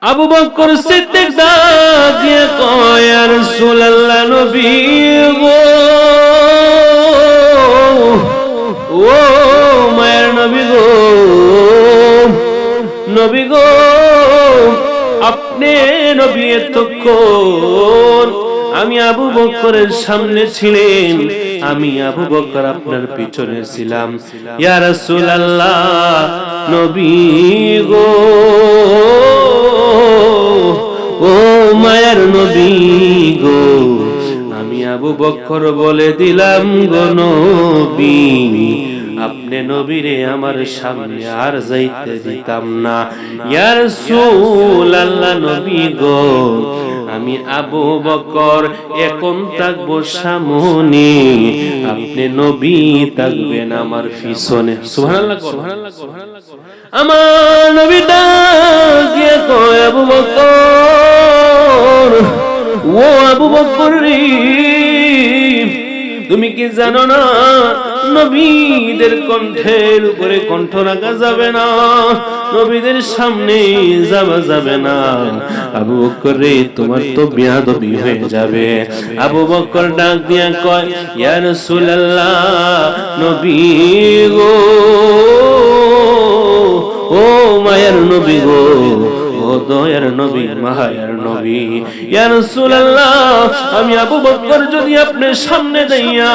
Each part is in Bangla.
আবু বকর সিদ্দিক দাঁড়িয়ে কয়, ইয়া রাসূলুল্লাহ, নবী গো, ও মায়ের নবী গো, নবী গো, আপনি নবী এতক্ষণ আমি আবু বকরের সামনে ছিলেন, আমি আবু বকর আপনার পিছনে ছিলাম। ইয়া রাসূলুল্লাহ, নবী গো, ও মায়ের নবী গো, আমি আবু বকর বলে দিলাম গো নবী, আপনি নবীরে আমার সামনে আর যাইতে দিতাম না। ইয়া রাসূলুল্লাহ, নবী গো, আমি আবু বকর এখন থাকবো সামনে, আপনি নবী থাকবেন আমার পিছনে। সুবহানাল্লাহ, সুবহানাল্লাহ, সুবহানাল্লাহ। আমার নবী ডাকিয়ে কয়, আবু বকর, ও আবু বকর রে, তুমি কি জানো না নবীদের কণ্ঠের উপরে কণ্ঠ রাখা যাবে না, নবীদের সামনে যাওয়া যাবে না। আবু বকর রে, তোমার তো বেয়াদবি হয়ে যাবে। আবু বকর ডাক দিয়া কয়, ইয়া রাসূলুল্লাহ, নবী গো, ও মায়ের নবী গো, ও দয়ার নবী, মায়ার নবী, ইয়া রাসূলুল্লাহ, আমি আবু বকর যদি আপনার সামনে যাইয়া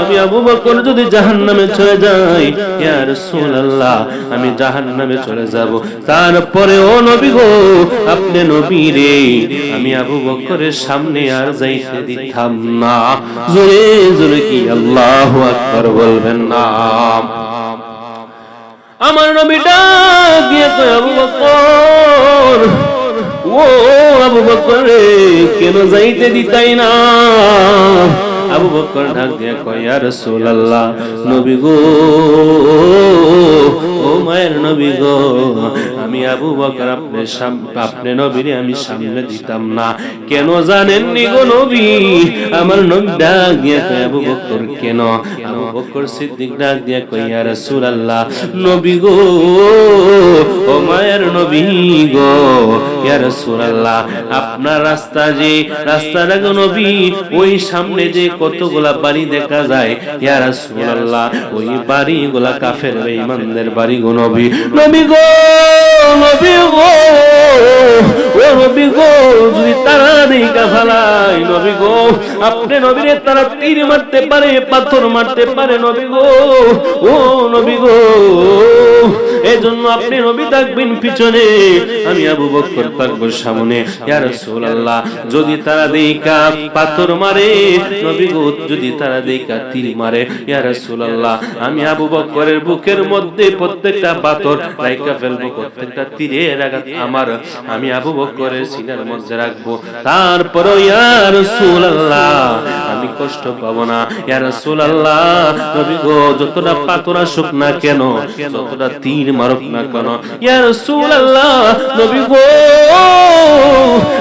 আমি আবু বকর যদি জাহান্নামে চলে যাই, ইয়া রাসূলুল্লাহ, আমি জাহান্নামে চলে যাব, তারপরে ও নবী গো, আপনি নবী রে আমি আবু বকরের সামনে আর যাইতে দিতাম না। জোরে জোরে কি আল্লাহু আকবার বলবেন না? আমার নবী ডাক দিয়ে কয়, আবু বকর, ও আবু বকর রে, কেন যাইতে দিতাই না? আবু বকর ডাক দিয়ে কয়, ইয়া রাসূলুল্লাহ, নবী গো, ও মায়ের নবী গো, আমি আবু বকর আপনি নবীরে আমি সামনে দিতাম না। কেন জানেননি গো নবী? আমার নবী ডাক দিয়ে কয়, আবু বকর কেন? আবু বকর সিদ্দিক ডাক দিয়ে কয়, ইয়া রাসূলুল্লাহ, নবী গো, ও মায়ের নবী গো, ইয়া রাসূলুল্লাহ, আপনার রাস্তাটা গো নবী, ওই সামনে যে কতগুলা বাড়ি দেখা যায়, ইয়া রাসূলুল্লাহ, ওই বাড়িগুলা কাফের বেঈমানদের বাড়ি গো নবী। নবী গো, নবী গো, ও নবী গো, যদি তারা দেখা ফেলায় নবী গো, আপনি নবীরে তারা তীর মারতে পারে, পাথর মারতে পারে নবী গো, ও নবী গো, এজন্য আপনি নবী থাকবেন পিছনে, আমি আবু বকর থাকবো সামনে। ইয়া রাসূলুল্লাহ, যদি তারা দেখা পাথর মারে নবী গো, যদি তারা দেখা তীর মারে, ইয়া রাসূলুল্লাহ, আমি আবু বকরের বুকের মধ্যে প্রত্যেকটা পাথর রাইখা ফেলবো, প্রত্যেকটা তীরের আঘাত আমি আবু বকরের সিনার মধ্যে রাখবো, তারপরে ইয়া রাসূলুল্লাহ, আমি কষ্ট পাবো না। ইয়া রাসূলুল্লাহ, নবী গো, যতটা পাথর আসুক না কেন, যতটা তীর মারুক না কেন, ইয়া রাসূলুল্লাহ, নবী গো,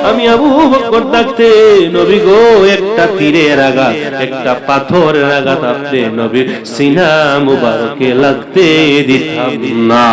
আমি আবু বকর থাকতে নবী গো, একটা তীরের আঘাত, একটা পাথরের আঘাত আপনি নবীর সিনা মুবারকে লাগতে দিতাম না।